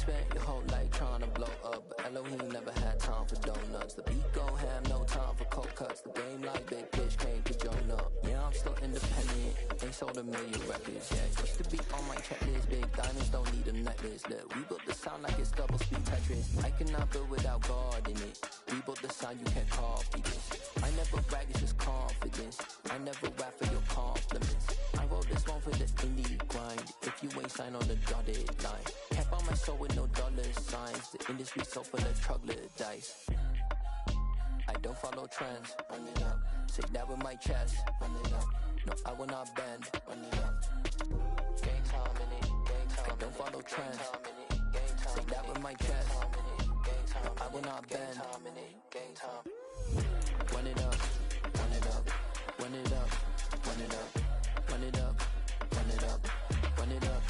spent your whole life trying to blow up, but Elohim never had time for donuts. The beat go ham, no time for cold cuts. The game like big bitch came to join up. Yeah, I'm still independent, ain't sold a million records yet. Used to be on my checklist, big diamonds don't need a necklace. Look, we built the sound like it's double speed Tetris. I cannot build without God in it. We built the sound, you can't copy this. I never brag, it's just confidence. I never rap for your compliments. I wrote this one for the indie grind. If you ain't signed on the dotted line, can't buy my soul with no dollar signs. The industry so full of troglodytes. I don't follow trends. Run it up. Say that with my chest. Run it up. No, I will not bend. Run it up. Game time in it. Game time. I don't follow trends. Say that with my chest. No, I will not bend. Game time. Run it up. Run it up. Run it up. Run it up. Run it up. Run it up. Run it up.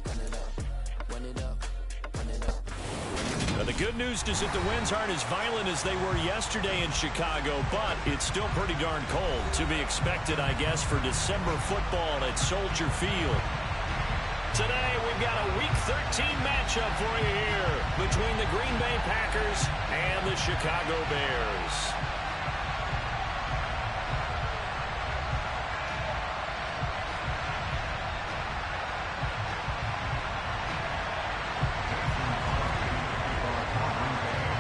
Run it up. Run it up. Run it up. Now the good news is that the winds aren't as violent as they were yesterday in Chicago, but it's still pretty darn cold. To be expected, I guess, for December football at Soldier Field. Today, we've got a Week 13 matchup for you here between the Green Bay Packers and the Chicago Bears.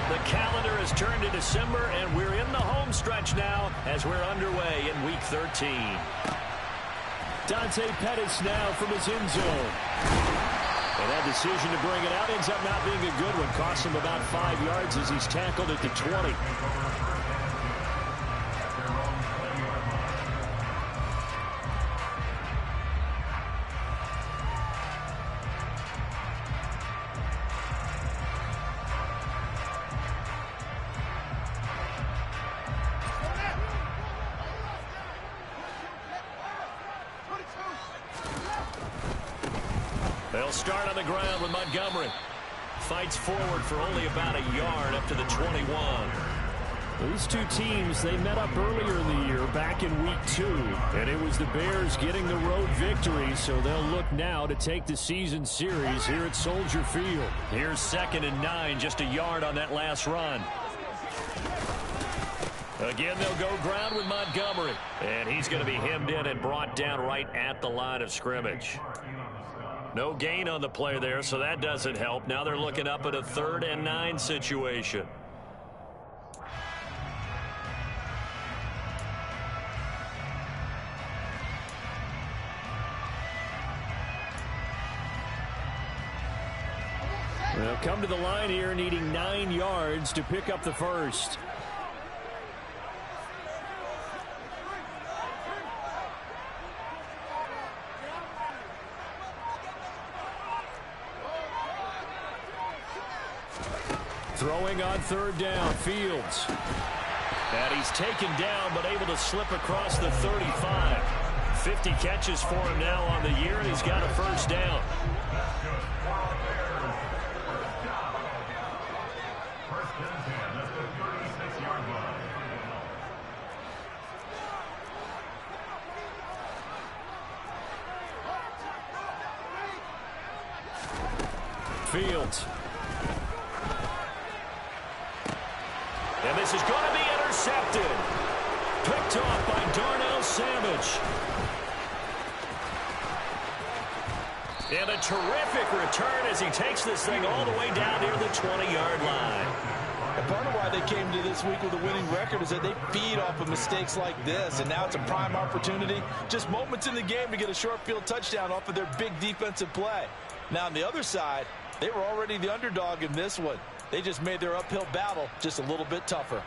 The calendar has turned to December, and we're in the home stretch now as we're underway in Week 13. Dante Pettis now from his end zone. And that decision to bring it out ends up not being a good one. Costs him about 5 yards as he's tackled at the 20. They'll start on the ground with Montgomery. Fights forward for only about a yard up to the 21. These two teams, they met up earlier in the year back in Week 2. And it was the Bears getting the road victory, so they'll look now to take the season series here at Soldier Field. Here's 2nd and 9, just a yard on that last run. Again, they'll go ground with Montgomery. And he's going to be hemmed in and brought down right at the line of scrimmage. No gain on the play there, so that doesn't help. Now they're looking up at a 3rd and 9 situation. They'll come to the line here needing 9 yards to pick up the first. Throwing on 3rd down, Fields. And he's taken down, but able to slip across the 35. 50 catches for him now on the year, and he's got a first down. Fields. And this is going to be intercepted. Picked off by Darnell Savage. And a terrific return as he takes this thing all the way down near the 20-yard line. And part of why they came to this week with a winning record is that they feed off of mistakes like this. And now it's a prime opportunity. Just moments in the game to get a short field touchdown off of their big defensive play. Now on the other side, they were already the underdog in this one. They just made their uphill battle just a little bit tougher.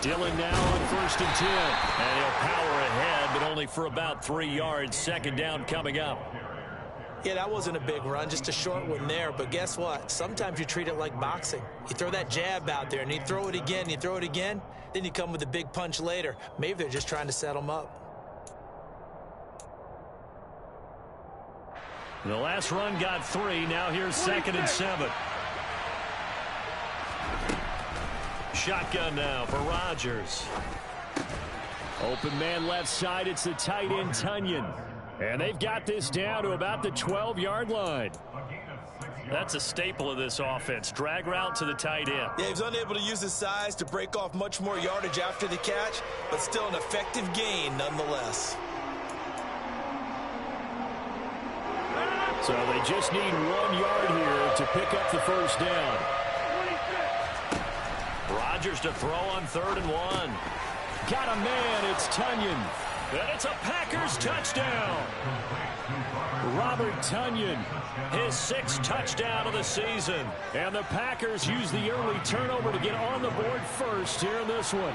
Dillon now on 1st and 10. And he'll power ahead, but only for about 3 yards. 2nd down coming up. Yeah, that wasn't a big run, just a short one there. But guess what? Sometimes you treat it like boxing. You throw that jab out there, and you throw it again, you throw it again, then you come with a big punch later. Maybe they're just trying to set them up. The last run got 3. Now here's 2nd and 7. shotgun now for Rodgers. Open man left side. It's the tight end, Tonyan. And they've got this down to about the 12-yard line. That's a staple of this offense. Drag route to the tight end. Yeah, he was unable to use his size to break off much more yardage after the catch, but still an effective gain nonetheless. So they just need 1 yard here to pick up the first down. Rodgers to throw on 3rd and 1. Got a man. It's Tonyan. And it's a Packers touchdown. Robert Tonyan, his 6th touchdown of the season. And the Packers use the early turnover to get on the board first here in this one.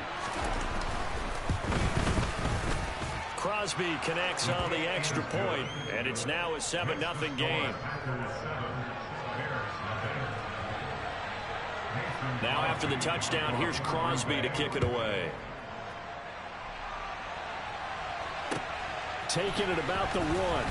Crosby connects on the extra point, and it's now a 7-0 game. Now after the touchdown, here's Crosby to kick it away. Taking it about the 1.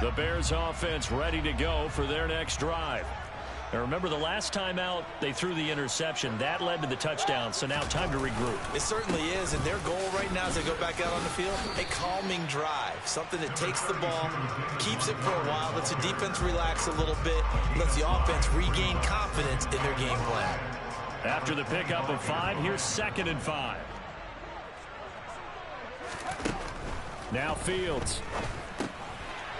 The Bears offense ready to go for their next drive. Now remember, the last time out, they threw the interception. That led to the touchdown, so now time to regroup. It certainly is, and their goal right now as they go back out on the field, a calming drive. Something that takes the ball, keeps it for a while, lets the defense relax a little bit, lets the offense regain confidence in their game plan. After the pickup of 5, here's 2nd and 5. Now Fields.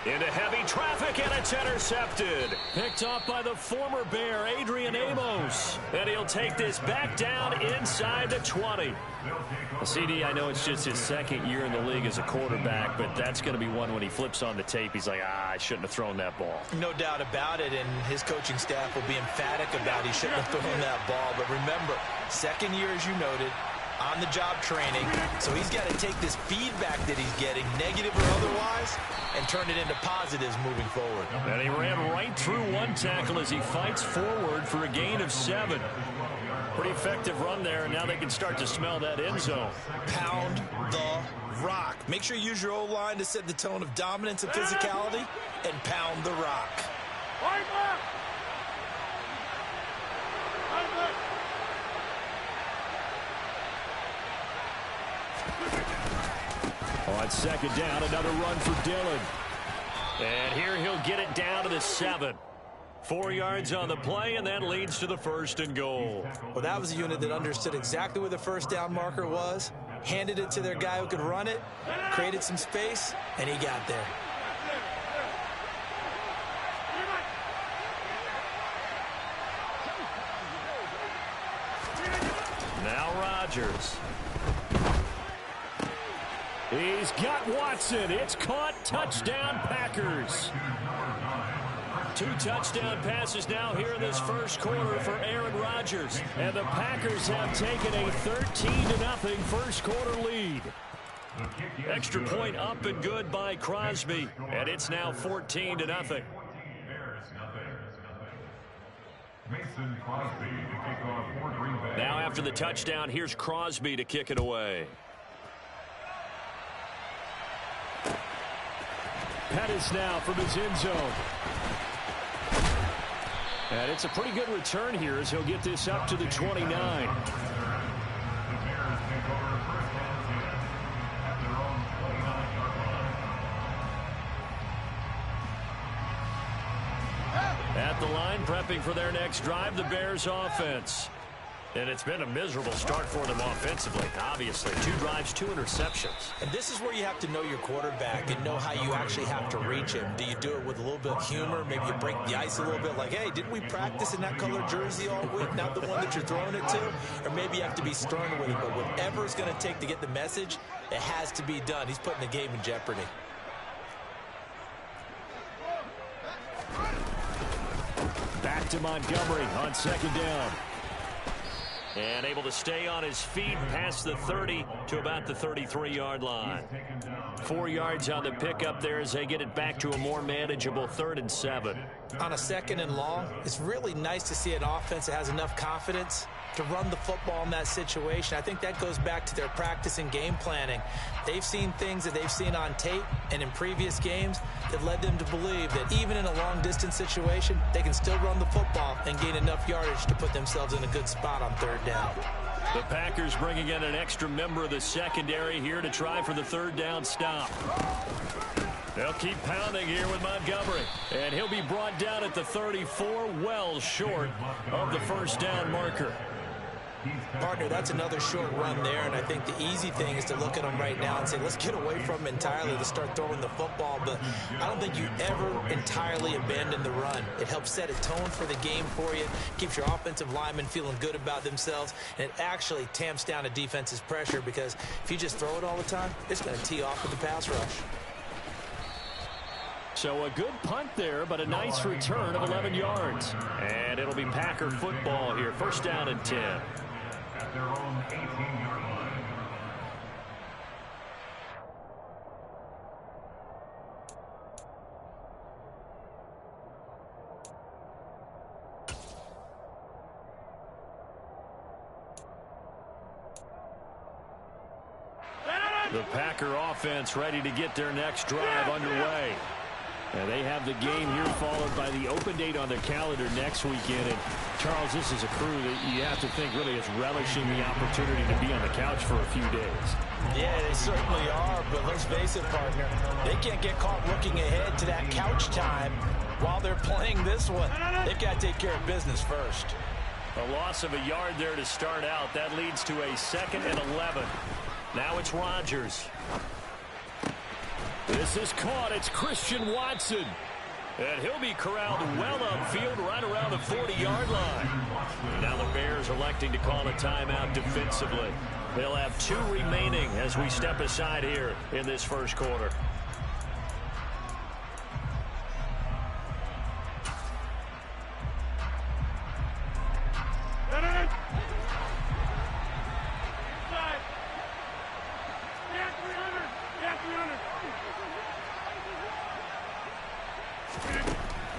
Into heavy traffic, and it's intercepted. Picked off by the former Bear, Adrian Amos. And he'll take this back down inside the 20. CD, I know it's just his 2nd year in the league as a quarterback, but that's going to be one when he flips on the tape. He's like, I shouldn't have thrown that ball. No doubt about it, and his coaching staff will be emphatic about he shouldn't have thrown that ball. But remember, 2nd year, as you noted, on-the-job training, so he's got to take this feedback that he's getting, negative or otherwise, and turn it into positives moving forward. And he ran right through one tackle as he fights forward for a gain of 7. Pretty effective run there, and now they can start to smell that end zone. Pound the rock. Make sure you use your O-line to set the tone of dominance and physicality, and pound the rock. On 2nd down, another run for Dillon. And here he'll get it down to the 7. 4 yards on the play, and that leads to the 1st and goal. Well, that was a unit that understood exactly where the first down marker was, handed it to their guy who could run it, created some space, and he got there. Now Rodgers. He's got Watson. It's caught. Touchdown, Packers. 2 touchdown passes now here in this first quarter for Aaron Rodgers. And the Packers have taken a 13-0 first quarter lead. Extra point up and good by Crosby. And it's now 14-0. Now after the touchdown, here's Crosby to kick it away. Pettis now from his end zone. And it's a pretty good return here as he'll get this up to the 29. At the line, prepping for their next drive, the Bears offense. And it's been a miserable start for them offensively, obviously. 2 drives, 2 interceptions. And this is where you have to know your quarterback and know how you actually have to reach him. Do you do it with a little bit of humor? Maybe you break the ice a little bit like, hey, didn't we practice in that color jersey all week, not the one that you're throwing it to? Or maybe you have to be stern with him. But whatever it's going to take to get the message, it has to be done. He's putting the game in jeopardy. Back to Montgomery on 2nd down. And able to stay on his feet past the 30 to about the 33-yard line. 4 yards on the pickup there as they get it back to a more manageable 3rd and 7. On a 2nd and long, it's really nice to see an offense that has enough confidence to run the football in that situation. I think that goes back to their practice and game planning. They've seen things that they've seen on tape and in previous games that led them to believe that even in a long-distance situation, they can still run the football and gain enough yardage to put themselves in a good spot on 3rd down. The Packers bringing in an extra member of the secondary here to try for the 3rd down stop. They'll keep pounding here with Montgomery. And he'll be brought down at the 34, well short of the 1st down marker. Partner, that's another short run there, and I think the easy thing is to look at him right now and say, let's get away from him entirely to start throwing the football, but I don't think you ever entirely abandon the run. It helps set a tone for the game for you, keeps your offensive linemen feeling good about themselves, and it actually tamps down a defense's pressure because if you just throw it all the time, it's going to tee off with the pass rush. So a good punt there, but a nice return of 11 yards. And it'll be Packer football here. 1st down and 10. At their own 18-yard line. The Packer offense ready to get their next drive underway. And they have the game here followed by the open date on their calendar next weekend. And, Charles, this is a crew that you have to think really is relishing the opportunity to be on the couch for a few days. Yeah, they certainly are, but let's face it, partner. They can't get caught looking ahead to that couch time while they're playing this one. They've got to take care of business first. A loss of a yard there to start out. That leads to a 2nd and 11. Now it's Rodgers. This is caught. It's Christian Watson. And he'll be corralled well upfield right around the 40-yard line. Now the Bears electing to call a timeout defensively. They'll have 2 remaining as we step aside here in this 1st quarter.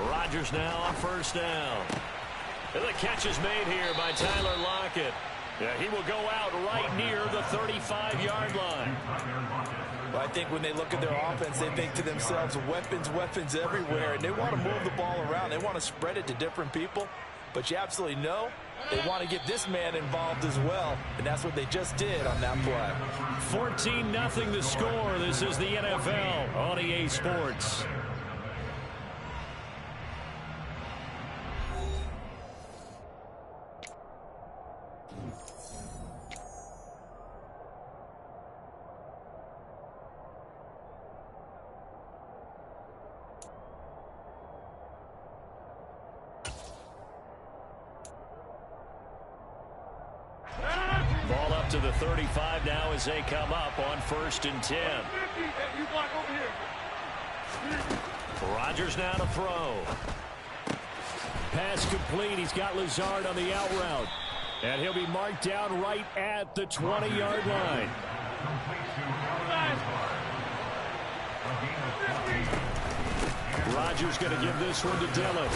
Rodgers now on 1st down. And the catch is made here by Tyler Lockett. Yeah, he will go out right near the 35-yard line. Well, I think when they look at their offense, they think to themselves, weapons, weapons everywhere, and they want to move the ball around. They want to spread it to different people, but you absolutely know they want to get this man involved as well, and that's what they just did on that play. 14-0 the score. This is the NFL on EA Sports. Ball up to the 35 now as they come up on 1st and 10. Rodgers now to throw. Pass complete. He's got Lazard on the out route. And he'll be marked down right at the 20-yard line. Rodgers going to give this one to Dillon.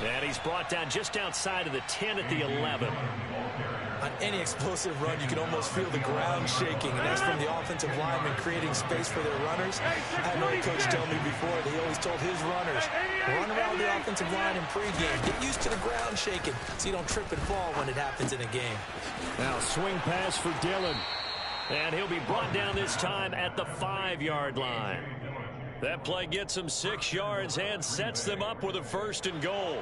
And he's brought down just outside of the 10 at the 11. On any explosive run, you can almost feel the ground shaking, and that's from the offensive linemen creating space for their runners. I had a coach tell me before that he always told his runners, run around the offensive line in pregame. Get used to the ground shaking so you don't trip and fall when it happens in a game. Now swing pass for Dillon. And he'll be brought down this time at the 5-yard line. That play gets him 6 yards and sets them up with a 1st and goal.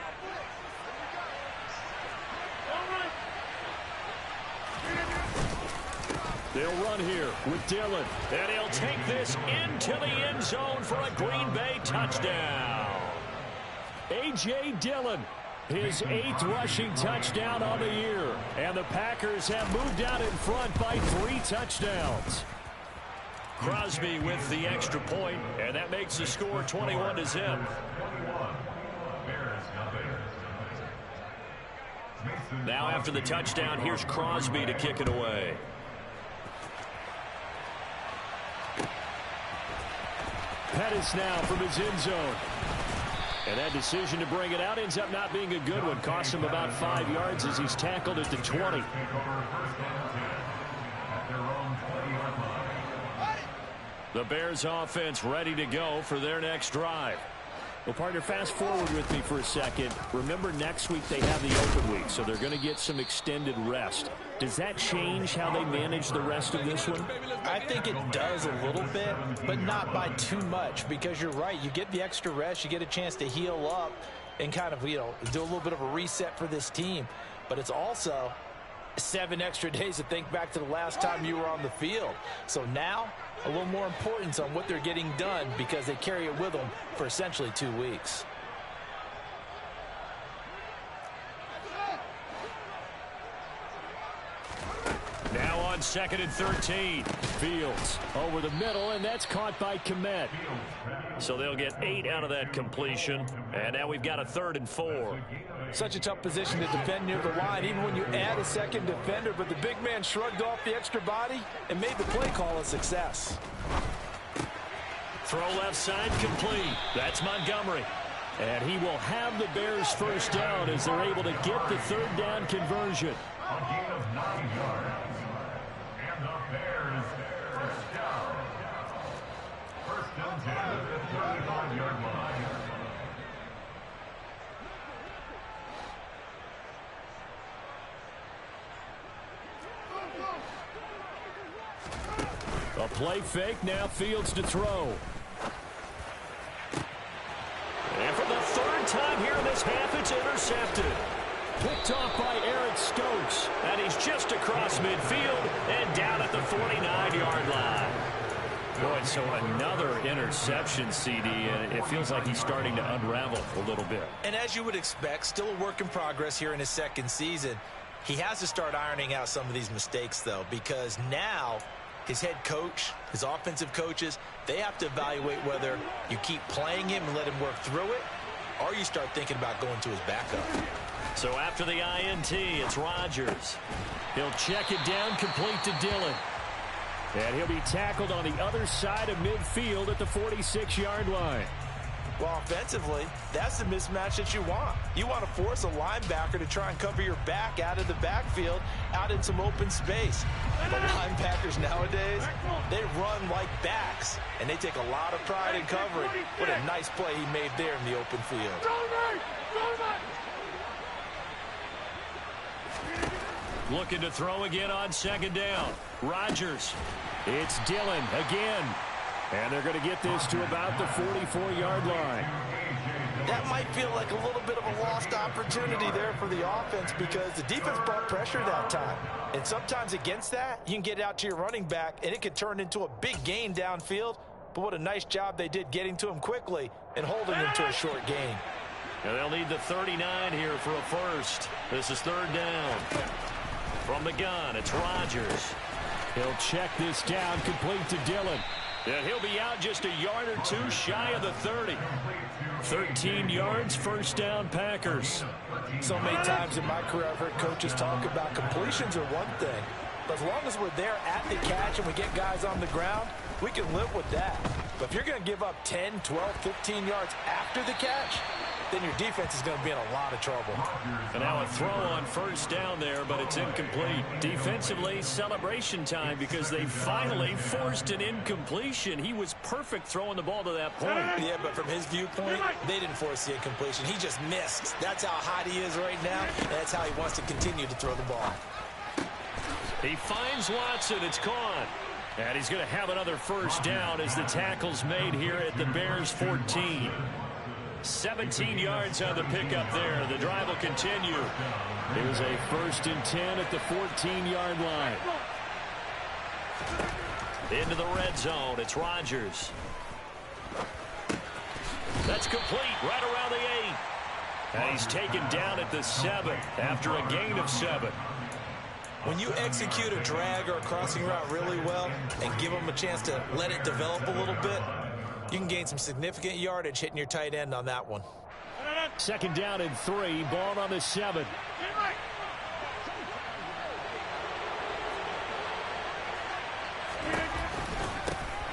They'll run here with Dillon. And he'll take this into the end zone for a Green Bay touchdown. A.J. Dillon, his 8th rushing touchdown on the year. And the Packers have moved out in front by 3 touchdowns. Crosby with the extra point, and that makes the score 21-0. Now after the touchdown, here's Crosby to kick it away. Pettis now from his end zone. And that decision to bring it out ends up not being a good one. Cost him about 5 yards as he's tackled at the 20. The Bears offense ready to go for their next drive. Well, partner, fast forward with me for a second. Remember, next week they have the open week, so they're going to get some extended rest. Does that change how they manage the rest of this one? I think it does a little bit, but not by too much, because you're right. You get the extra rest, you get a chance to heal up and kind of, do a little bit of a reset for this team. But it's also 7 extra days to think back to the last time you were on the field. So now, a little more importance on what they're getting done because they carry it with them for essentially 2 weeks. Now on 2nd and 13. Fields over the middle, and that's caught by Kmet. So they'll get 8 out of that completion. And now we've got a 3rd and 4. Such a tough position to defend near the line, even when you add a second defender. But the big man shrugged off the extra body and made the play call a success. Throw left side complete. That's Montgomery. And he will have the Bears first down as they're able to get the 3rd down conversion. A gain of 9 yards. And the Bears first down. First and 10 at the 35-yard line. A play fake, now Fields to throw. And for the 3rd time here in this half, it's intercepted. Picked off by Eric Stokes. And he's just across midfield and down at the 49-yard line. Boy, so another interception, CD, and it feels like he's starting to unravel a little bit. And as you would expect, still a work in progress here in his 2nd season. He has to start ironing out some of these mistakes, though, because now his head coach, his offensive coaches, they have to evaluate whether you keep playing him and let him work through it, or you start thinking about going to his backup. So after the INT, it's Rodgers. He'll check it down, complete to Dillon. And he'll be tackled on the other side of midfield at the 46-yard line. Well, offensively, that's the mismatch that you want. You want to force a linebacker to try and cover your back out of the backfield, out in some open space. But linebackers nowadays, they run like backs, and they take a lot of pride in covering. What a nice play he made there in the open field. Looking to throw again on 2nd down. Rodgers. It's Dillon again. And they're going to get this to about the 44-yard line. That might feel like a little bit of a lost opportunity there for the offense because the defense brought pressure that time. And sometimes against that, you can get out to your running back, and it could turn into a big gain downfield. But what a nice job they did getting to him quickly and holding him to a short gain. And they'll need the 39 here for a first. This is 3rd down. From the gun, it's Rodgers. He'll check this down, complete to Dillon. And he'll be out just a yard or 2 shy of the 30. 13 yards, first down, Packers. So many times in my career I've heard coaches talk about completions are one thing. But as long as we're there at the catch and we get guys on the ground, we can live with that. But if you're going to give up 10, 12, 15 yards after the catch, then your defense is going to be in a lot of trouble. And now a throw on first down there, but it's incomplete. Defensively, celebration time because they finally forced an incompletion. He was perfect throwing the ball to that point. Yeah, but from his viewpoint, they didn't force the incompletion. He just missed. That's how hot he is right now, and that's how he wants to continue to throw the ball. He finds Watson. It's caught. And he's going to have another first down as the tackle's made here at the Bears 14. 17 yards on the pickup there. The drive will continue. It was a 1st and 10 at the 14-yard line. Into the red zone, it's Rodgers. That's complete, right around the 8. And he's taken down at the 7 after a gain of 7. When you execute a drag or a crossing route really well and give them a chance to let it develop a little bit, you can gain some significant yardage hitting your tight end on that one. Second down and 3, ball on the 7.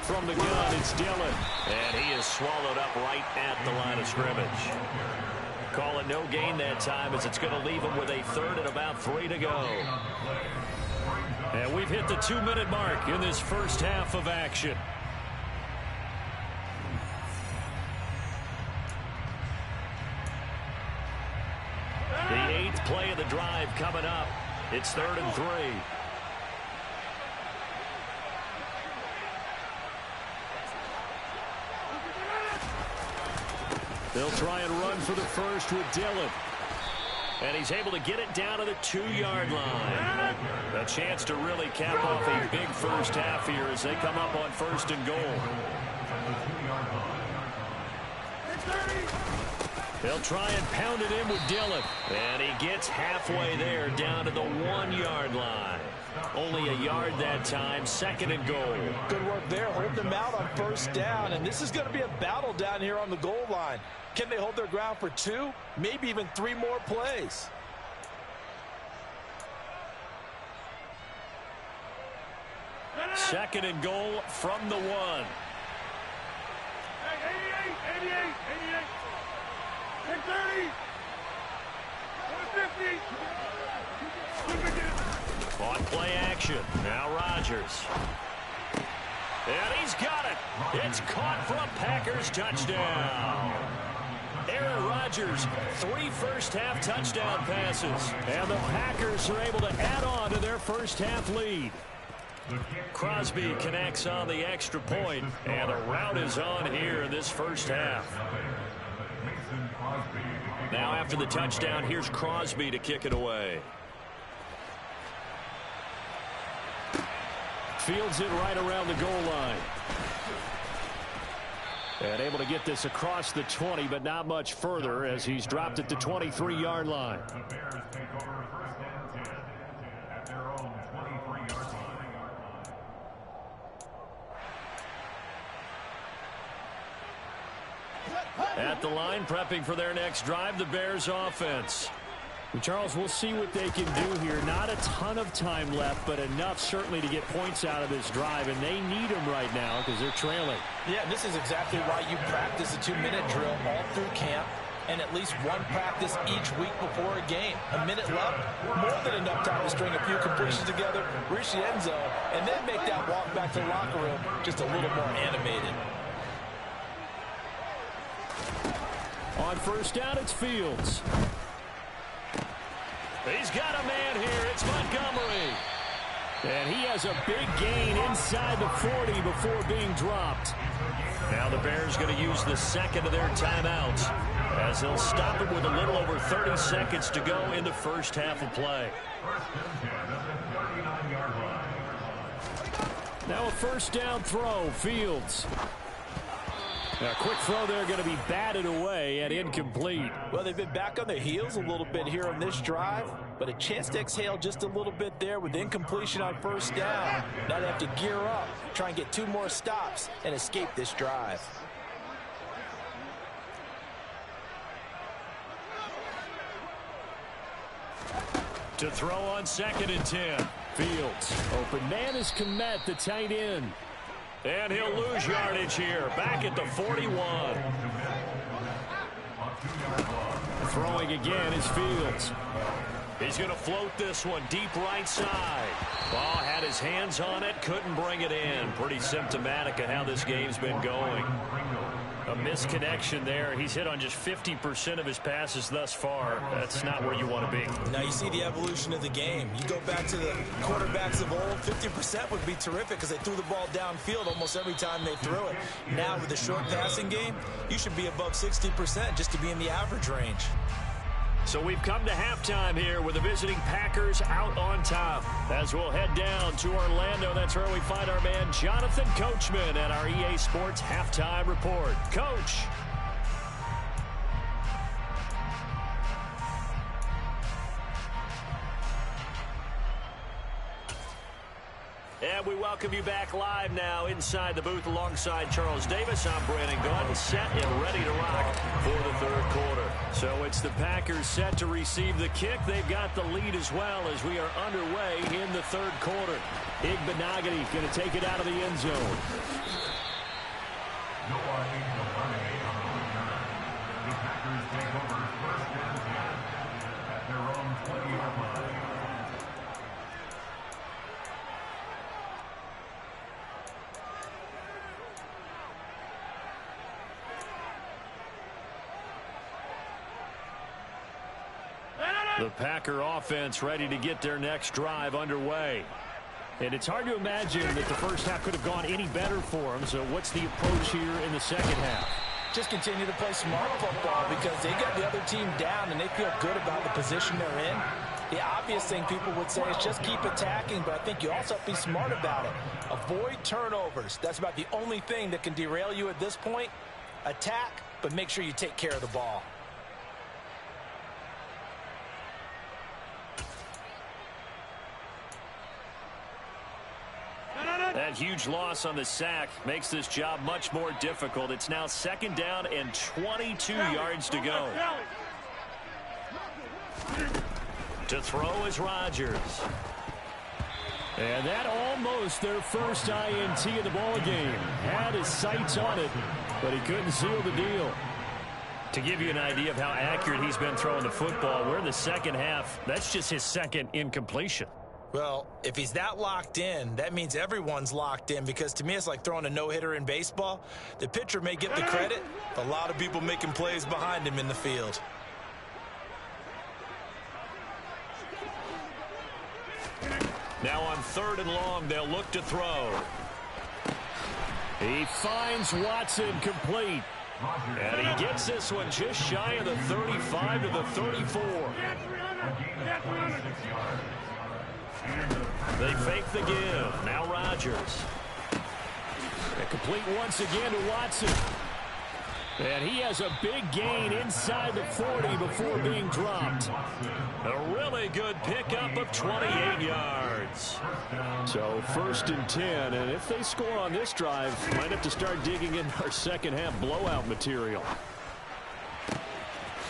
From the gun, it's Dillon. And he is swallowed up right at the line of scrimmage. Call it no gain that time as it's going to leave him with a 3rd and about 3 to go. And we've hit the 2-minute mark in this first half of action. The 8th play of the drive coming up. It's 3rd and 3. They'll try and run for the first with Dillon. And he's able to get it down to the 2-yard line. A chance to really cap off a big first half here as they come up on 1st and goal. They'll try and pound it in with Dillon. And he gets halfway there down to the 1-yard line. Only a yard that time, 2nd and goal. Good work there, holding them out on 1st down. And this is going to be a battle down here on the goal line. Can they hold their ground for 2, maybe even 3 more plays? Second and goal from the 1. 88, 630, 150. On play action, now Rodgers. And he's got it. It's caught for a Packers touchdown. Aaron Rodgers, 3 first-half touchdown passes. And the Packers are able to add on to their first-half lead. Crosby connects on the extra point, and the rout is on here in this first half. Now after the touchdown, here's Crosby to kick it away. Fields it right around the goal line. And able to get this across the 20, but not much further as he's dropped it to 23-yard line. The Bears take over 1st and 10 at their own 23-yard line. At the line, prepping for their next drive, the Bears offense. Charles, we'll see what they can do here. Not a ton of time left, but enough certainly to get points out of this drive, and they need them right now because they're trailing. Yeah, this is exactly why you practice a 2-minute drill all through camp and at least one practice each week before a game. A minute left, more than enough time to string a few completions together, reach the end zone, and then make that walk back to the locker room just a little more animated. On 1st down, it's Fields. He's got a man here. It's Montgomery. And he has a big gain inside the 40 before being dropped. Now the Bears going to use the 2nd of their timeouts as they'll stop it with a little over 30 seconds to go in the first half of play. 1st and 10 at the 39-yard line. Now a 1st down throw, Fields. Now, a quick throw there going to be batted away and incomplete. Well, they've been back on their heels a little bit here on this drive, but a chance to exhale just a little bit there with incompletion on 1st down. Now they have to gear up, try and get 2 more stops and escape this drive. To throw on 2nd and 10. Fields. Open man is Kmet, the tight end. And he'll lose yardage here, back at the 41. Throwing again is Fields. He's going to float this one deep right side. Ball had his hands on it, couldn't bring it in. Pretty symptomatic of how this game's been going. A misconnection there. He's hit on just 50% of his passes thus far. That's not where you want to be. Now you see the evolution of the game. You go back to the quarterbacks of old, 50% would be terrific because they threw the ball downfield almost every time they threw it. Now with the short passing game, you should be above 60% just to be in the average range. So we've come to halftime here with the visiting Packers out on top. As we'll head down to Orlando, that's where we find our man Jonathan Coachman at our EA Sports Halftime Report. Coach. And we welcome you back live now inside the booth alongside Charles Davis. I'm Brandon Gaudin, set and ready to rock for the third quarter. So it's the Packers set to receive the kick. They've got the lead as well as we are underway in the third quarter. Igbenogany going to take it out of the end zone. The Packers take over first and 10 at their own 20-yard line. The Packer offense ready to get their next drive underway. And it's hard to imagine that the first half could have gone any better for them. So what's the approach here in the second half? Just continue to play smart football because they got the other team down and they feel good about the position they're in. The obvious thing people would say is just keep attacking, but I think you also have to be smart about it. Avoid turnovers. That's about the only thing that can derail you at this point. Attack, but make sure you take care of the ball. That huge loss on the sack makes this job much more difficult. It's now second down and 22 yards to go. To throw is Rodgers. And that almost their first INT of the ball game. Had his sights on it, but he couldn't seal the deal. To give you an idea of how accurate he's been throwing the football, we're in the second half. That's just his second incompletion. Well, if he's that locked in, that means everyone's locked in because to me it's like throwing a no-hitter in baseball. The pitcher may get the credit, but a lot of people making plays behind him in the field. Now on third and long, they'll look to throw. He finds Watson complete. And he gets this one just shy of the 35 to the 34. They fake the give. Now Rodgers. Complete once again to Watson. And he has a big gain inside the 40 before being dropped. A really good pickup of 28 yards. So first and 10, and if they score on this drive, might have to start digging in our second half blowout material.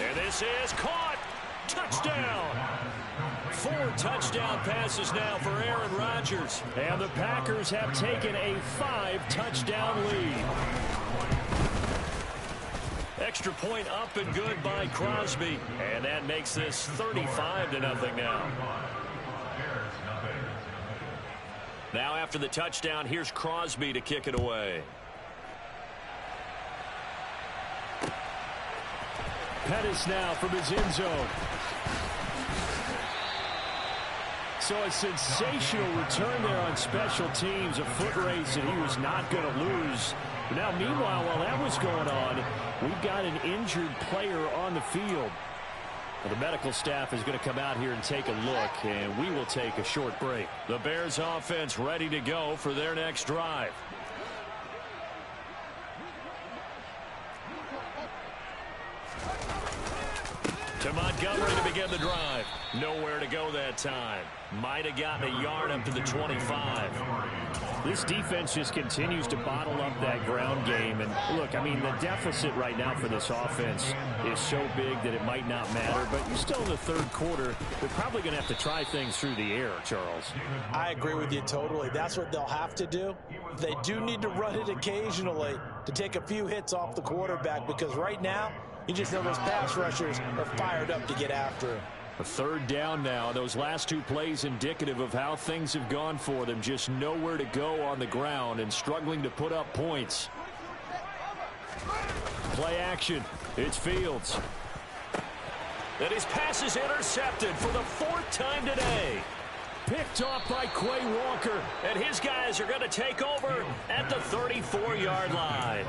And this is caught. Touchdown. 4 touchdown passes now for Aaron Rodgers. And the Packers have taken a 5-touchdown lead. Extra point up and good by Crosby. And that makes this 35-0 now. Now after the touchdown, here's Crosby to kick it away. Pettis now from his end zone. So a sensational return there on special teams, a foot race that he was not going to lose. Now, meanwhile, while that was going on, we've got an injured player on the field. Well, the medical staff is going to come out here and take a look, and we will take a short break. The Bears offense ready to go for their next drive. To Montgomery to begin the drive. Nowhere to go that time. Might have gotten a yard up to the 25. This defense just continues to bottle up that ground game. And look, I mean, the deficit right now for this offense is so big that it might not matter. But you're still in the third quarter. They're probably going to have to try things through the air, Charles. I agree with you totally. That's what they'll have to do. They do need to run it occasionally to take a few hits off the quarterback because right now, you just know those pass rushers are fired up to get after him. A third down now. Those last two plays indicative of how things have gone for them. Just nowhere to go on the ground and struggling to put up points. Play action. It's Fields. And his pass is intercepted for the 4th time today. picked off by Quay Walker. And his guys are going to take over at the 34-yard line.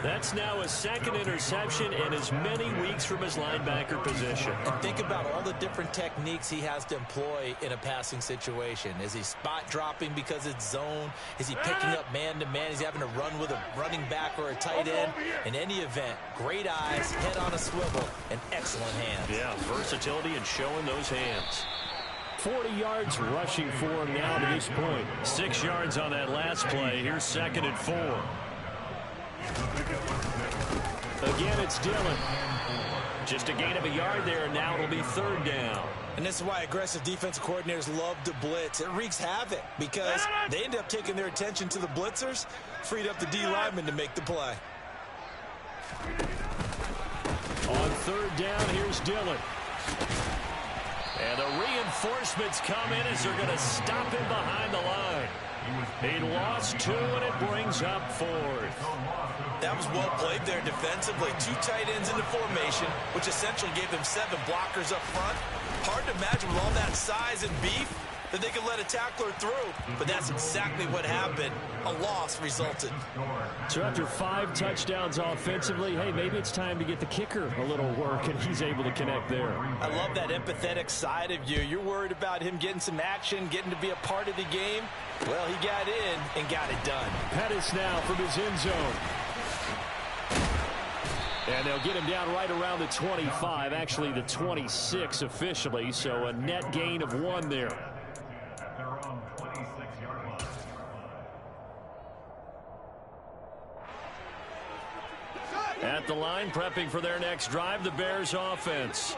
That's now his second interception in as many weeks from his linebacker position. And think about all the different techniques he has to employ in a passing situation. Is he spot dropping because it's zone? Is he picking up man-to-man? Is he having to run with a running back or a tight end? In any event, great eyes, head on a swivel, and excellent hands. Yeah, versatility and showing those hands. 40 yards rushing for him now to this point. 6 yards on that last play. Here's 2nd and 4. Again, it's Dillon. Just a gain of a yard there, and now it'll be 3rd down. And this is why aggressive defensive coordinators love to blitz. It wreaks havoc because they end up taking their attention to the blitzers, freed up the D lineman to make the play. On 3rd down, here's Dillon. And the reinforcements come in as they're going to stop him behind the line. He lost 2, and it brings up 4th. That was well played there defensively. 2 tight ends in the formation, which essentially gave them 7 blockers up front. Hard to imagine with all that size and beef that they could let a tackler through. But that's exactly what happened. A loss resulted. So after 5 touchdowns offensively, hey, maybe it's time to get the kicker a little work, and he's able to connect there. I love that empathetic side of you. You're worried about him getting some action, getting to be a part of the game. Well, he got in and got it done. Pettis now from his end zone. And they'll get him down right around the 25, actually the 26 officially, so a net gain of 1 there. At the line, prepping for their next drive, the Bears offense.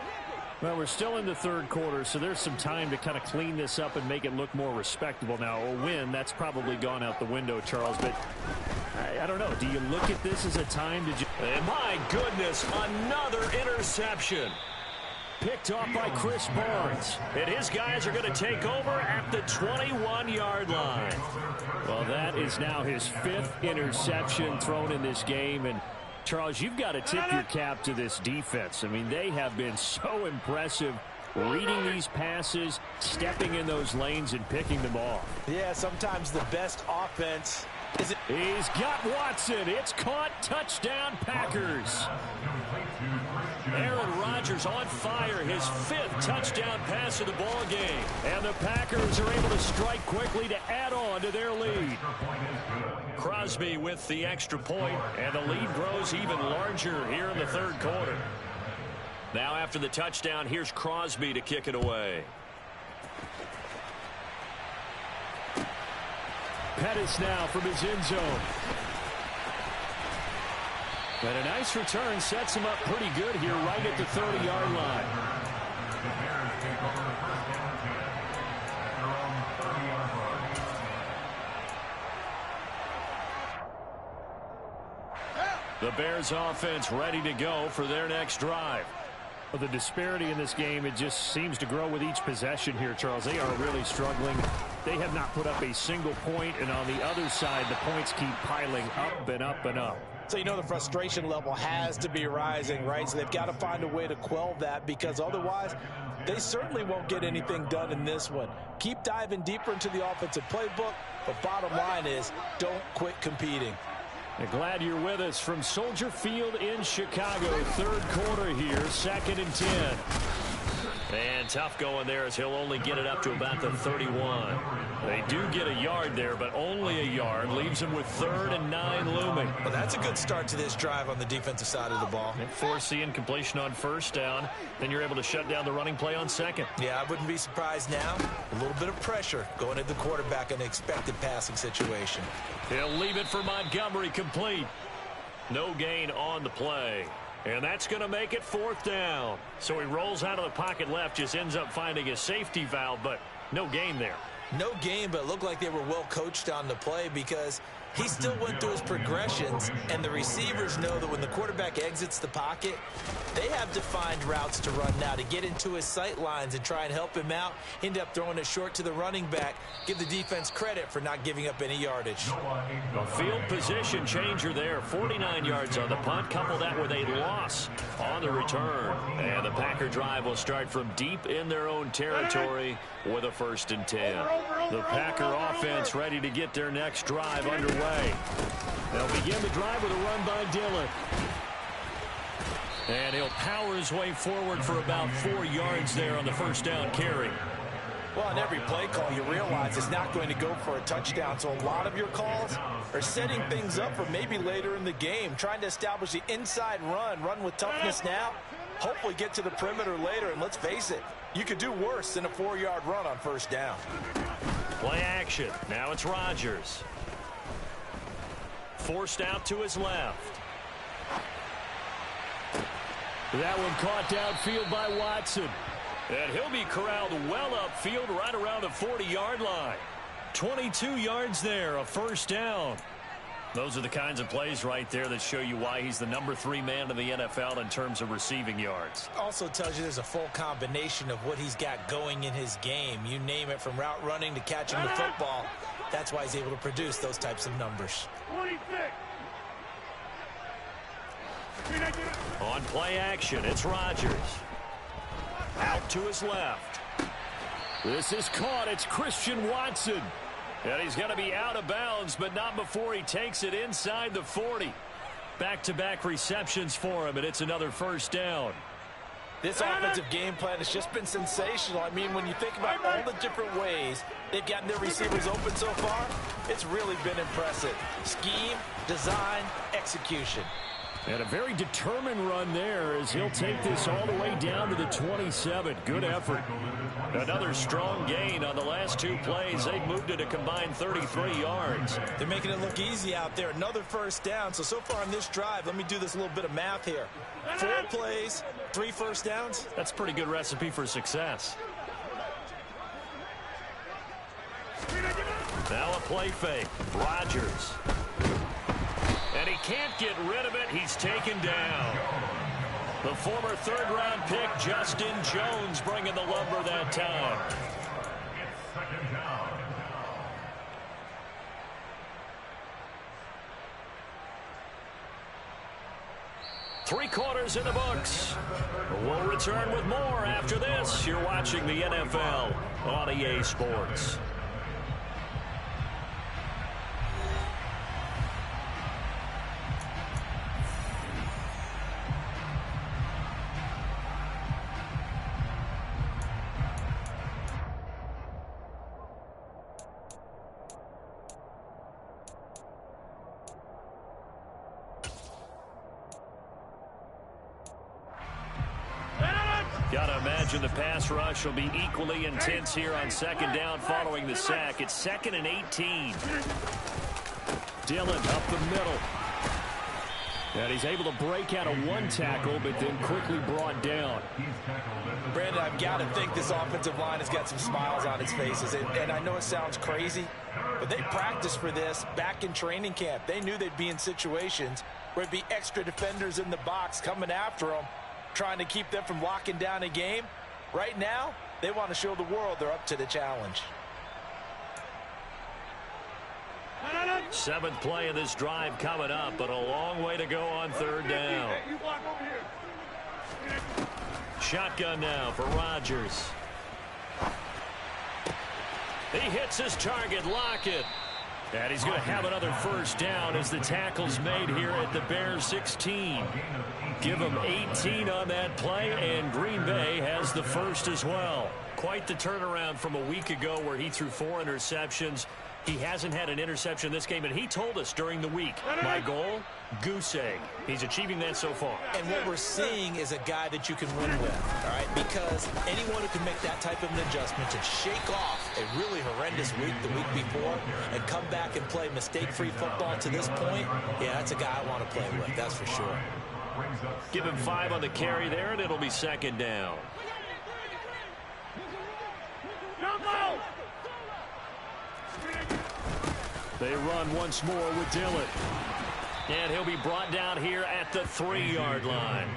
Well, we're still in the 3rd quarter, so there's some time to kind of clean this up and make it look more respectable. Now, a win, that's probably gone out the window, Charles, but I don't know. Do you look at this as a time to... And my goodness, another interception. Picked off by Chris Barnes. And his guys are going to take over at the 21-yard line. Well, that is now his 5th interception thrown in this game, and Charles, you've got to tip your cap to this defense. I mean, they have been so impressive reading these passes, stepping in those lanes, and picking them off. Yeah, sometimes the best offense is... He's got Watson. It's caught. Touchdown, Packers. Aaron Rodgers on fire. His 5th touchdown pass of the ball game. And the Packers are able to strike quickly to add on to their lead. Crosby with the extra point, and the lead grows even larger here in the 3rd quarter. Now after the touchdown, here's Crosby to kick it away. Pettis now from his end zone. And a nice return sets him up pretty good here right at the 30-yard line. The Bears take over the 1st down at their own 30-yard line. The Bears offense ready to go for their next drive. Well, the disparity in this game, it just seems to grow with each possession here, Charles. They are really struggling. They have not put up a single point, and on the other side, the points keep piling up and up and up. So you know the frustration level has to be rising, right? So they've got to find a way to quell that, because otherwise they certainly won't get anything done in this one. Keep diving deeper into the offensive playbook, but bottom line is don't quit competing. And glad you're with us from Soldier Field in Chicago. 3rd quarter here, 2nd and 10. And tough going there as he'll only get it up to about the 31. They do get a yard there, but only a yard. Leaves them with 3rd and 9 looming. Well, that's a good start to this drive on the defensive side of the ball. And force the incompletion on 1st down. Then you're able to shut down the running play on 2nd. Yeah, I wouldn't be surprised now. A little bit of pressure going at the quarterback in an expected passing situation. He'll leave it for Montgomery, complete. No gain on the play. And that's going to make it 4th down. So he rolls out of the pocket left, just ends up finding a safety valve, but no gain there. No gain, but it looked like they were well coached on the play, because He still went through his progressions, and the receivers know that when the quarterback exits the pocket, they have defined routes to run now to get into his sight lines and try and help him out. End up throwing it short to the running back. Give the defense credit for not giving up any yardage. A field position changer there. 49 yards on the punt. Couple that with a loss on the return. And the Packer drive will start from deep in their own territory with a 1st and 10. The Packer offense ready to get their next drive underway. They'll begin the drive with a run by Dillon. And he'll power his way forward for about 4 yards there on the 1st down carry. Well, on every play call, you realize it's not going to go for a touchdown. So a lot of your calls are setting things up for maybe later in the game, trying to establish the inside run with toughness now, hopefully get to the perimeter later. And let's face it, you could do worse than a 4-yard run on 1st down. Play action. Now it's Rodgers. Forced out to his left. That one caught downfield by Watson. And he'll be corralled well upfield right around the 40-yard line. 22 yards there, a 1st down. Those are the kinds of plays right there that show you why he's the number 3 man in the NFL in terms of receiving yards. Also tells you there's a full combination of what he's got going in his game. You name it, from route running to catching the football. That's why he's able to produce those types of numbers. 26. On play action, it's Rodgers. Out to his left. This is caught. It's Christian Watson. And he's going to be out of bounds, but not before he takes it inside the 40. Back-to-back receptions for him, and it's another 1st down. This offensive game plan has just been sensational. I mean, when you think about all the different ways they've gotten their receivers open so far, it's really been impressive. Scheme, design, execution. And a very determined run there as he'll take this all the way down to the 27. Good effort. Another strong gain on the last 2 plays. They've moved it a combined 33 yards. They're making it look easy out there. Another 1st down. So far on this drive, let me do this little bit of math here. 4 plays, 3 1st downs. That's a pretty good recipe for success. Now a play fake. Rodgers. And he can't get rid of it. He's taken down. The former 3rd-round pick, Justin Jones, bringing the lumber that time. It's 2nd down. Three quarters in the books. We'll return with more after this. You're watching the NFL on EA Sports. Gotta imagine the pass rush will be equally intense here on 2nd down following the sack. It's 2nd and 18. Dillon up the middle. And he's able to break out of 1 tackle, but then quickly brought down. Brandon, I've got to think this offensive line has got some smiles on its faces. And I know it sounds crazy, but they practiced for this back in training camp. They knew they'd be in situations where it'd be extra defenders in the box coming after them, trying to keep them from locking down a game. Right now, they want to show the world they're up to the challenge. 7th play of this drive coming up, but a long way to go on 3rd down. Shotgun now for Rodgers. He hits his target, Lockett. And he's going to have another 1st down as the tackle's made here at the Bears 16. Give him 18 on that play, and Green Bay has the 1st as well. Quite the turnaround from a week ago where he threw 4 interceptions. He hasn't had an interception this game, and he told us during the week, my goal, goose egg. He's achieving that so far. And what we're seeing is a guy that you can win with, all right? Because anyone who can make that type of an adjustment and shake off a really horrendous week the week before and come back and play mistake-free football to this point, yeah, that's a guy I want to play with, that's for sure. Give him 5 on the carry there, and it'll be 2nd down. They run once more with Dillon. And he'll be brought down here at the 3-yard line.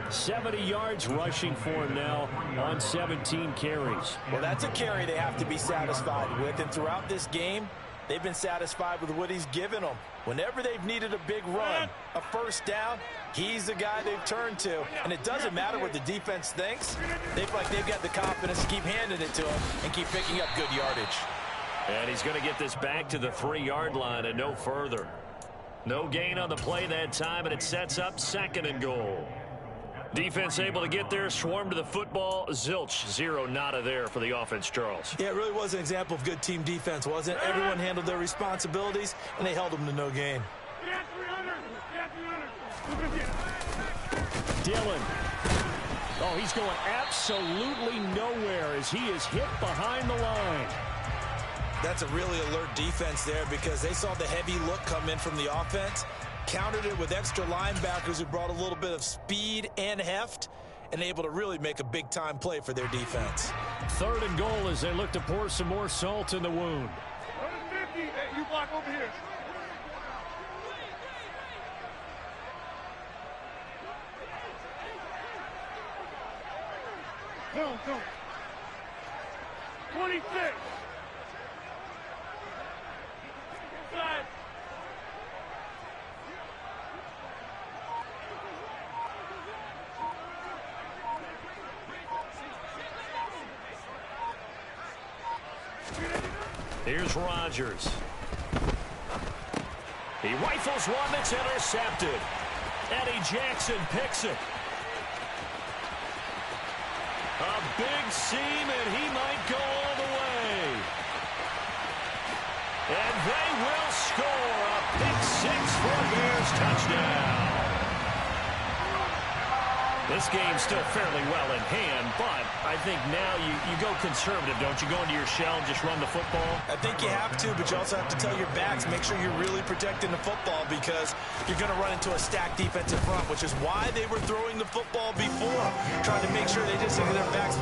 70 yards rushing for him now on 17 carries. Well, that's a carry they have to be satisfied with. And throughout this game, they've been satisfied with what he's given them. Whenever they've needed a big run, a first down, he's the guy they've turned to. And it doesn't matter what the defense thinks. They feel like they've got the confidence to keep handing it to him and keep picking up good yardage. And he's going to get this back to the 3-yard line and no further. No gain on the play that time, and it sets up 2nd and goal. Defense able to get there, swarm to the football. Zilch, 0 nada there for the offense, Charles. Yeah, it really was an example of good team defense, wasn't it? Everyone handled their responsibilities, and they held them to no gain. Dillon. Oh, he's going absolutely nowhere as he is hit behind the line. That's a really alert defense there because they saw the heavy look come in from the offense, countered it with extra linebackers who brought a little bit of speed and heft, and able to really make a big-time play for their defense. 3rd and goal as they look to pour some more salt in the wound. Hey, you block over here. Go. 26. Inside. Here's Rodgers. He rifles one that's intercepted. Eddie Jackson picks it. A big seam, and he might go all the way. And they will score a pick 6 for a Bears touchdown. This game's still fairly well in hand, but I think now you go conservative, don't you? Go into your shell and just run the football? I think you have to, but you also have to tell your backs, make sure you're really protecting the football because you're going to run into a stacked defensive front, which is why they were throwing the football before, trying to make sure they just get their backs,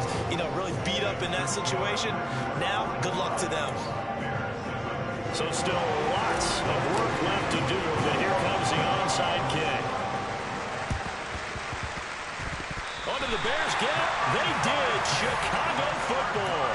really beat up in that situation. Now, good luck to them. So still lots of work left to do, but here comes the onside kick. What did the Bears get it? They did. Chicago football.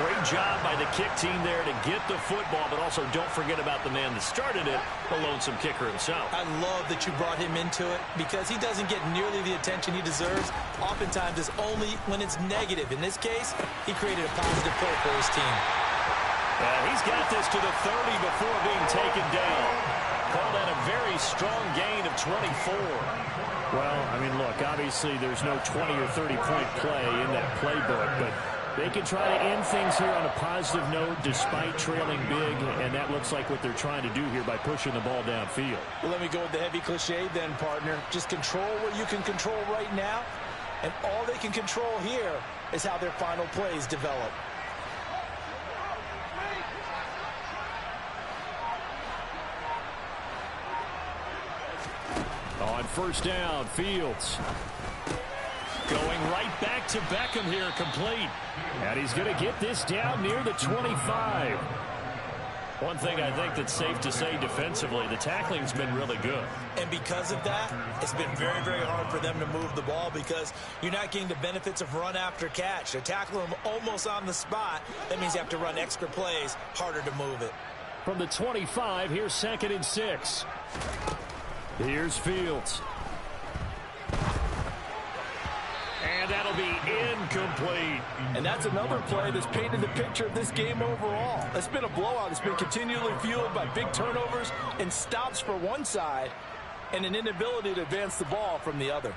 Great job by the kick team there to get the football, but also don't forget about the man that started it, the lonesome kicker himself. I love that you brought him into it because he doesn't get nearly the attention he deserves. Oftentimes it's only when it's negative. In this case, he created a positive play for his team. He's got this to the 30 before being taken down. Call that a very strong gain of 24. Well, I mean, look, obviously there's no 20 or 30-point play in that playbook, but they can try to end things here on a positive note despite trailing big, and that looks like what they're trying to do here by pushing the ball downfield. Well, let me go with the heavy cliche then, partner. Just control what you can control right now, and all they can control here is how their final plays develop. On first down, Fields. Going right back to Beckham here, complete. And he's going to get this down near the 25. One thing I think that's safe to say defensively, the tackling's been really good. And because of that, it's been very, very hard for them to move the ball because you're not getting the benefits of run after catch. They're tackling them almost on the spot. That means you have to run extra plays, harder to move it. From the 25, here's 2nd and 6. Here's Fields. And that'll be incomplete. And that's another play that's painted the picture of this game overall. It's been a blowout. It's been continually fueled by big turnovers and stops for one side and an inability to advance the ball from the other.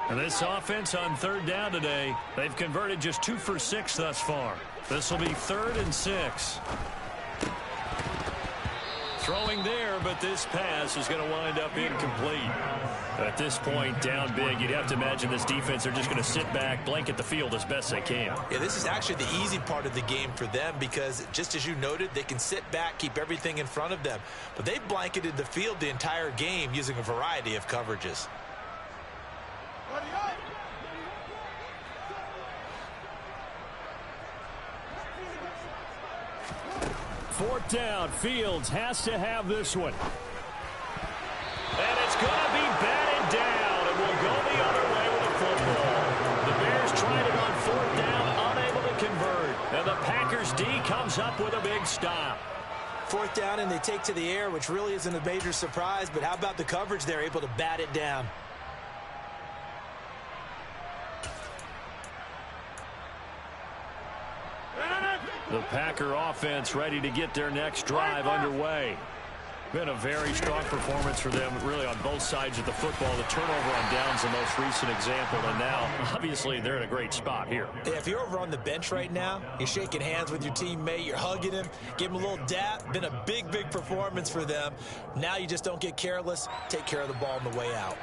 And this offense on 3rd down today, they've converted just 2 for 6 thus far. This will be 3rd and 6. Throwing there, but this pass is going to wind up incomplete. At this point, down big, you'd have to imagine this defense are just going to sit back, blanket the field as best they can. Yeah, this is actually the easy part of the game for them because, just as you noted, they can sit back, keep everything in front of them. But they blanketed the field the entire game using a variety of coverages. Fourth down. Fields has to have this one. And it's going to be batted down, and we'll go the other way with the football. The Bears tried it on fourth down, unable to convert. And the Packers D comes up with a big stop. Fourth down, and they take to the air, which really isn't a major surprise. But how about the coverage? They're able to bat it down. The Packer offense ready to get their next drive underway. Been a very strong performance for them, really, on both sides of the football. The turnover on downs the most recent example, and now, obviously, they're in a great spot here. Yeah, if you're over on the bench right now, you're shaking hands with your teammate, you're hugging him, give him a little dap. Been a big, big performance for them. Now you just don't get careless. Take care of the ball on the way out.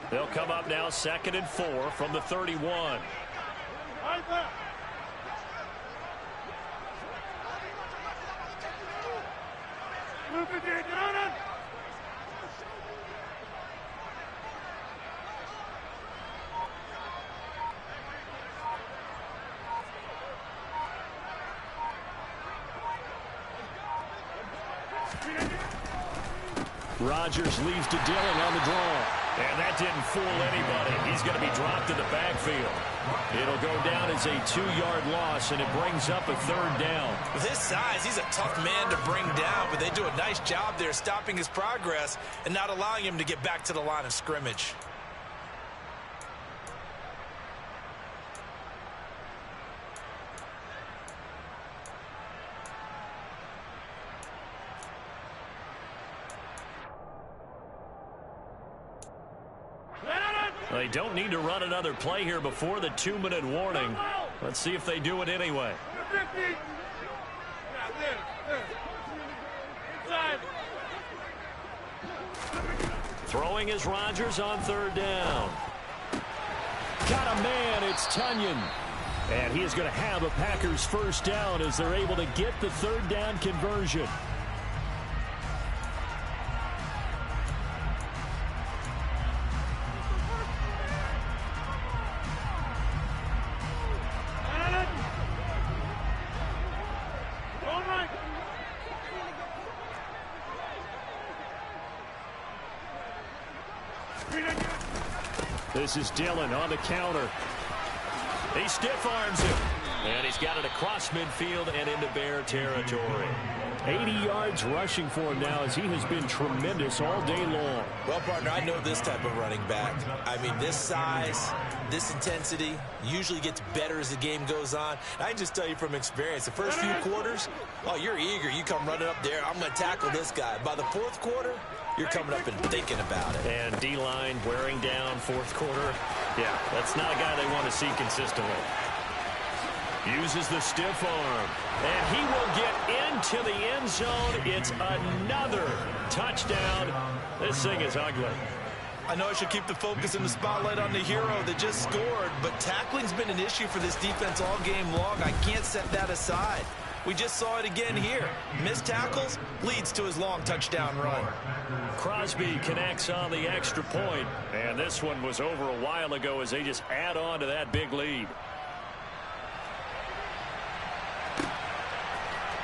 They'll come up now 2nd and 4 from the 31. Rodgers leaves to Dillon on the draw. And that didn't fool anybody. He's going to be dropped in the backfield. It'll go down as a 2-yard loss, and it brings up a 3rd down. With his size, he's a tough man to bring down, but they do a nice job there stopping his progress and not allowing him to get back to the line of scrimmage. They don't need to run another play here before the 2-minute warning. Let's see if they do it anyway. Throwing is Rodgers on 3rd down. Got a man, it's Tunyon. And he is going to have a Packers first down as they're able to get the 3rd down conversion. This is Dillon on the counter. He stiff arms him. And he's got it across midfield and into Bear territory. 80 yards rushing for him now as he has been tremendous all day long. Well, partner, I know this type of running back. I mean, this size, this intensity usually gets better as the game goes on. I can just tell you from experience, the first few quarters, oh, you're eager. You come running up there, I'm going to tackle this guy. By the 4th quarter, you're coming up and thinking about it. And D-line wearing down 4th quarter. Yeah, that's not a guy they want to see consistently. Uses the stiff arm. And he will get into the end zone. It's another touchdown. This thing is ugly. I know I should keep the focus and the spotlight on the hero that just scored, but tackling's been an issue for this defense all game long. I can't set that aside. We just saw it again here. Missed tackles leads to his long touchdown run. Crosby connects on the extra point. And this one was over a while ago as they just add on to that big lead.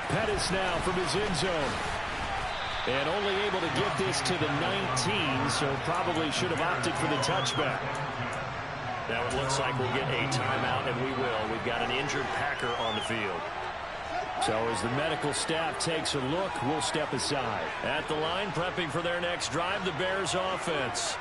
Pettis now from his end zone. And only able to get this to the 19, so probably should have opted for the touchback. Now it looks like we'll get a timeout, and we will. We've got an injured Packer on the field. So as the medical staff takes a look, we'll step aside. At the line, prepping for their next drive, the Bears offense.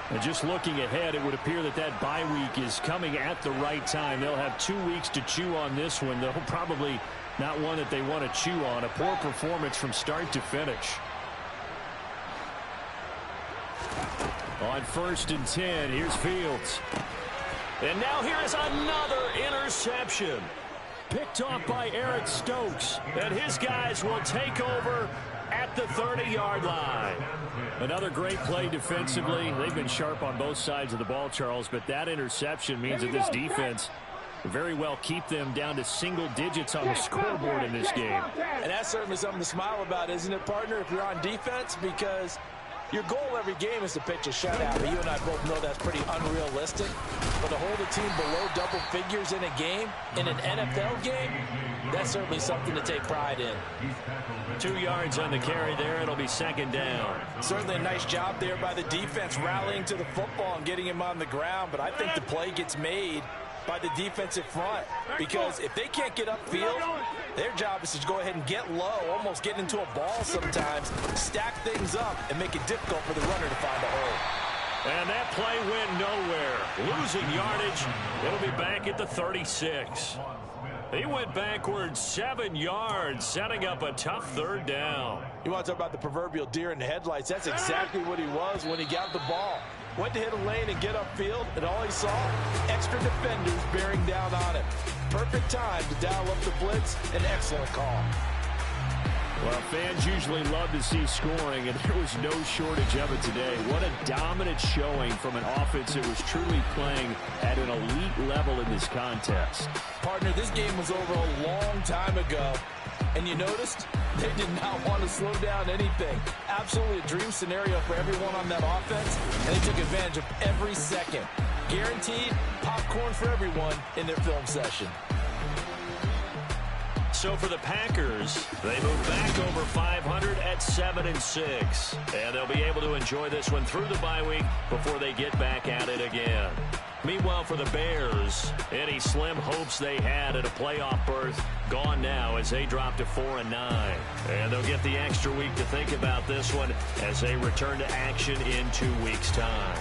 And just looking ahead, it would appear that that bye week is coming at the right time. They'll have 2 weeks to chew on this one. They'll probably not one that they want to chew on. A poor performance from start to finish. On 1st and 10, here's Fields. And now here is another interception. Picked off by Eric Stokes. And his guys will take over at the 30-yard line. Another great play defensively. They've been sharp on both sides of the ball, Charles, but that interception means that this defense very well keep them down to single digits on the scoreboard in this game. And that's certainly something to smile about, isn't it, partner, if you're on defense? Because your goal every game is to pitch a shutout. But you and I both know that's pretty unrealistic. But to hold a team below double figures in a game, in an NFL game, that's certainly something to take pride in. 2 yards on the carry there. It'll be second down. Certainly a nice job there by the defense rallying to the football and getting him on the ground. But I think the play gets made by the defensive front, because if they can't get upfield, their job is to go ahead and get low, almost get into a ball sometimes, stack things up, and make it difficult for the runner to find a hole. And that play went nowhere. Losing yardage. It'll be back at the 36. He went backwards 7 yards, setting up a tough third down. You want to talk about the proverbial deer in the headlights? That's exactly what he was when he got the ball. Went to hit a lane and get upfield, and all he saw, extra defenders bearing down on him. Perfect time to dial up the blitz. An excellent call. Well, fans usually love to see scoring, and there was no shortage of it today. What a dominant showing from an offense that was truly playing at an elite level in this contest. Partner, this game was over a long time ago, and you noticed they did not want to slow down anything. Absolutely a dream scenario for everyone on that offense, and they took advantage of every second. Guaranteed popcorn for everyone in their film session. So for the Packers, they move back over 500 at 7-6. And they'll be able to enjoy this one through the bye week before they get back at it again. Meanwhile, for the Bears, any slim hopes they had at a playoff berth gone now as they drop to 4-9. And they'll get the extra week to think about this one as they return to action in 2 weeks' time.